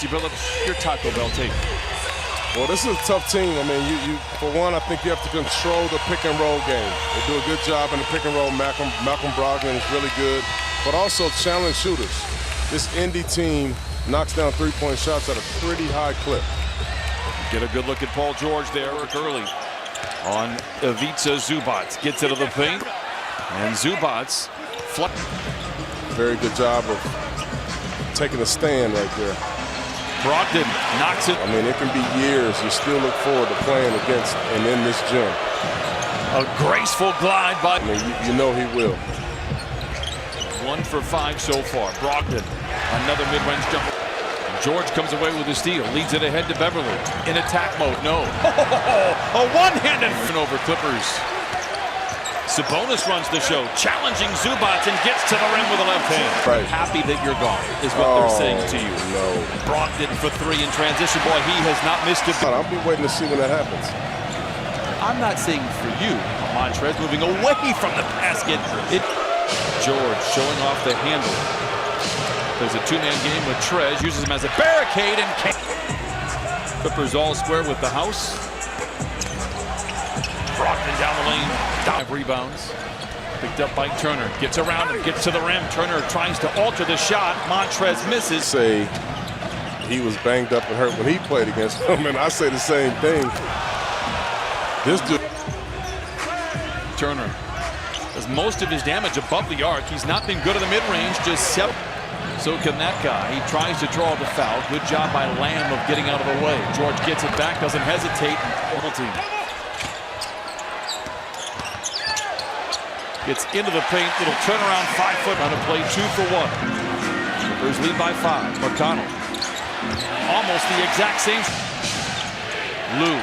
Develop your Taco Bell take. Well, this is a tough team. I mean, you for one, I think you have to control the pick and roll game. They do a good job in the pick and roll. Malcolm Brogdon is really good, but also challenge shooters. This Indy team knocks down three-point shots at a pretty high clip. Get a good look at Paul George there early on Ivica Zubac. Gets it to the paint, and Zubac very good job of taking a stand right there. Brogdon knocks it. I mean, it can be years. You still look forward to playing against and in this gym. A graceful glide by. I mean, you know he will. 1 for 5 so far. Brogdon, another mid-range jumper. George comes away with a steal, leads it ahead to Beverly. In attack mode, no. A one-handed over Clippers. Sabonis runs the show, challenging Zubac and gets to the rim with a left hand. Right. Happy that you're gone, is what they're saying to you. No. Brogdon for 3 in transition. Boy, he has not missed a beat. I'll be waiting to see when that happens. I'm not saying for you. Montrez moving away from the basket. George showing off the handle. There's a two-man game with Trez, uses him as a barricade, and Clippers all square with the house. Brogdon down the lane, 5 rebounds. Picked up by Turner, gets around and gets to the rim. Turner tries to alter the shot. Montrez misses. Say he was banged up and hurt when he played against him, and I say the same thing. This dude. Turner does most of his damage above the arc. He's not been good in the mid-range, just 7. So can that guy. He tries to draw the foul. Good job by Lamb of getting out of the way. George gets it back, doesn't hesitate. Penalty. Gets into the paint. Little turnaround, 5 foot on a play, 2 for 1. Clippers lead by 5. McConnell. Almost the exact same. Lou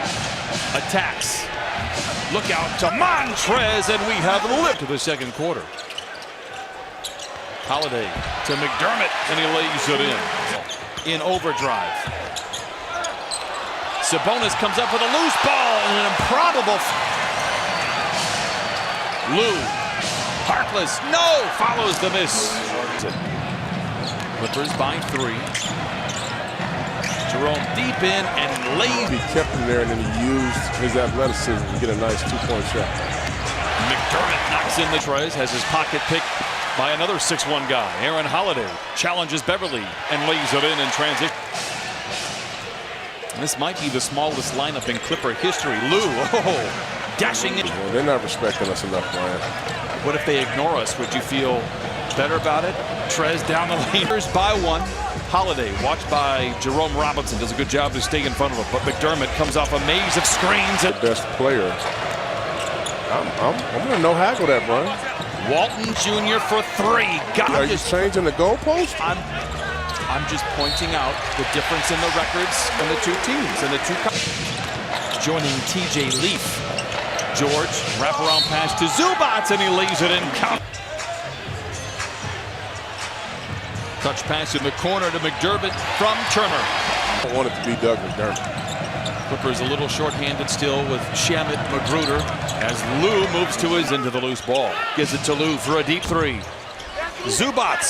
attacks. Look out to Montrez, and we have lit to the second quarter. Holiday to McDermott, and he lays it in overdrive. Sabonis comes up with a loose ball and an improbable. Lou, Harkless, no, follows the miss. Clippers by 3. Jerome deep in and lays. He kept him there, and then he used his athleticism to get a nice 2-point shot. McDermott knocks in the Trez, has his pocket picked by another 6'1" guy. Aaron Holiday challenges Beverly and lays it in transition. This might be the smallest lineup in Clipper history. Lou, dashing in. Well, they're not respecting us enough, Brian. What if they ignore us? Would you feel better about it? Trez down the lane by 1. Holiday, watched by Jerome Robinson, does a good job to stay in front of him. But McDermott comes off a maze of screens. The best player. I'm going to no-haggle that, Brian. Walton Jr. for 3. God, are you changing the goalpost? I'm just pointing out the difference in the records and the two teams and the two. Joining TJ Leaf. George, wraparound pass to Zubac, and he lays it in. Touch pass in the corner to McDermott from Turner. I want it to be Doug McDermott. Clippers a little short-handed still with Shamet Magruder as Lou moves to his into the loose ball. Gives it to Lou for a deep 3. Zubac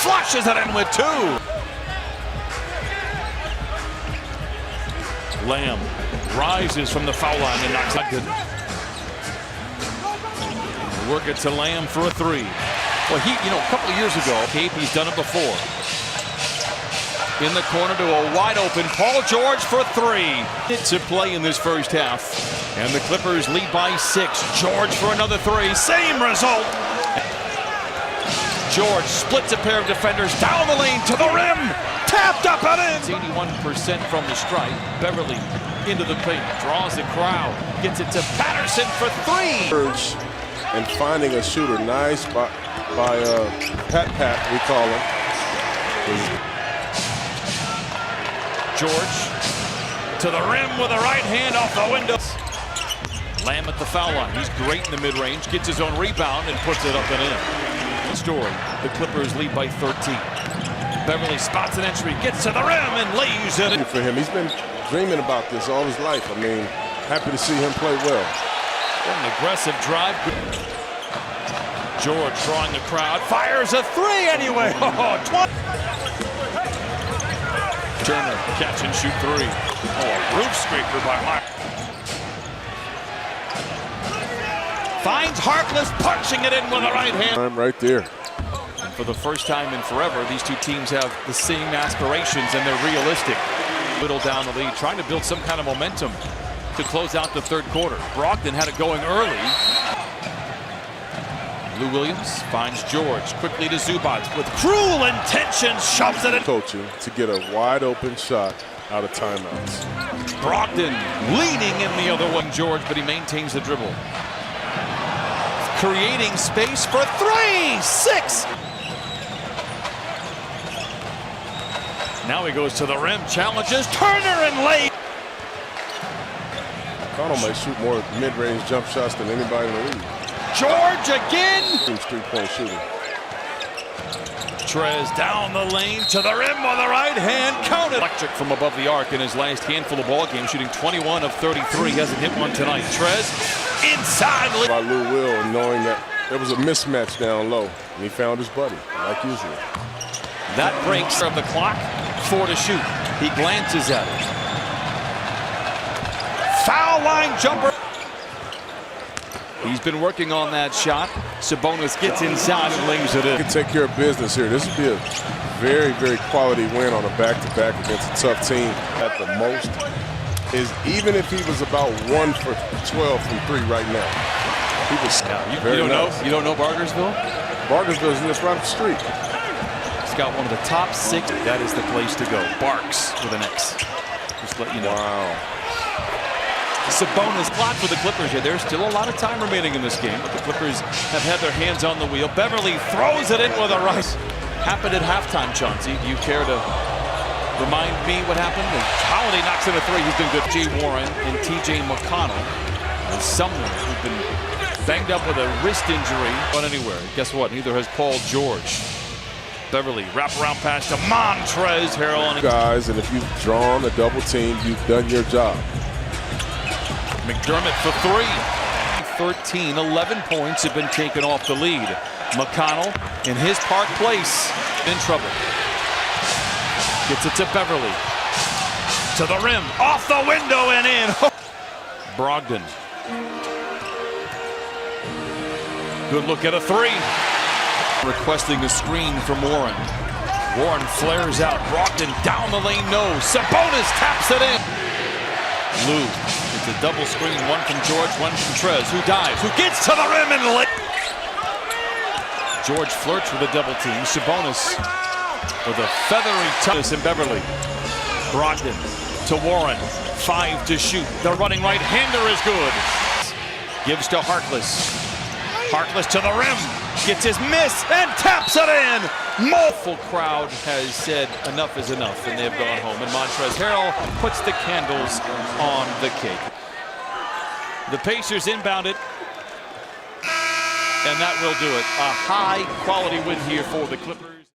flushes it in with 2. Lamb rises from the foul line and knocks it good. Work it to Lamb for a 3. Well, a couple of years ago, he's done it before. In the corner to a wide-open Paul George for 3. To play in this first half. And the Clippers lead by 6. George for another 3. Same result. George splits a pair of defenders down the lane to the rim. Tapped up and in. 81% from the stripe. Beverly into the paint. Draws the crowd. Gets it to Patterson for 3. And finding a shooter. Nice by Pat, we call him. George to the rim with a right hand off the window. Lamb at the foul line. He's great in the mid-range. Gets his own rebound and puts it up and in. Story. The Clippers lead by 13. Beverly spots an entry, gets to the rim and lays it in. For him, he's been dreaming about this all his life. I mean, happy to see him play well. An aggressive drive. George drawing the crowd, fires a 3 anyway. Turner, catch and shoot three. Oh, a roof scraper by Mark. Finds Harkless, punching it in with the right hand. I'm right there. And for the first time in forever, these two teams have the same aspirations and they're realistic. Little down the lead, trying to build some kind of momentum to close out the third quarter. Brogdon had it going early. Lou Williams finds George quickly to Zubac with cruel intentions, shoves it in. Coaching to get a wide open shot out of timeouts. Brogdon leaning in the other one, George, but he maintains the dribble. Creating space for three, 6. Now he goes to the rim, challenges Turner and late. Connell might shoot more mid-range jump shots than anybody in the league. George again. He's three-point shooting. Trez down the lane to the rim with the right hand, counted. Electric from above the arc in his last handful of ball games, shooting 21 of 33. He hasn't hit one tonight. Trez inside. By Lou Will, and knowing that there was a mismatch down low, and he found his buddy, like usual. That breaks of the clock. 4 to shoot. He glances at it. Foul line jumper. He's been working on that shot. Sabonis gets inside and lays it in. He can take care of business here. This would be a very, very quality win on a back-to-back against a tough team. At the most is even if he was about 1 for 12 from 3 right now. He was you don't nice. know? You don't know Bargersville? Bargersville's just right up the street. He's got one of the top 6. That is the place to go. Barks with an X. Just let you know. Wow. Sabonis clock for the Clippers here. There's still a lot of time remaining in this game, but the Clippers have had their hands on the wheel. Beverly throws it in with a right. Happened at halftime, Chauncey. Do you care to remind me what happened? Holiday knocks in a 3. He's been good. Jay Warren and TJ McConnell. And someone who's been banged up with a wrist injury. But anywhere. Guess what? Neither has Paul George. Beverly, wraparound pass to Montrezl Harrell. Guys, and if you've drawn a double team, you've done your job. McDermott for 3. 13, 11 points have been taken off the lead. McConnell in his Park Place in trouble. Gets it to Beverly. To the rim, off the window and in. Brogdon. Good look at a 3. Requesting a screen from Warren. Warren flares out. Brogdon down the lane, no. Sabonis taps it in. Lou. It's a double screen, one from George, one from Trez, who dives, who gets to the rim and late. George flirts with a double team. Sabonis with a feathery touch in Beverly. Brogdon to Warren, 5 to shoot. The running right-hander is good. Gives to Harkless. Harkless to the rim, gets his miss and taps it in. Full crowd has said enough is enough, and they've gone home. And Montrezl Harrell puts the candles on the cake. The Pacers inbound it, and that will do it. A high-quality win here for the Clippers.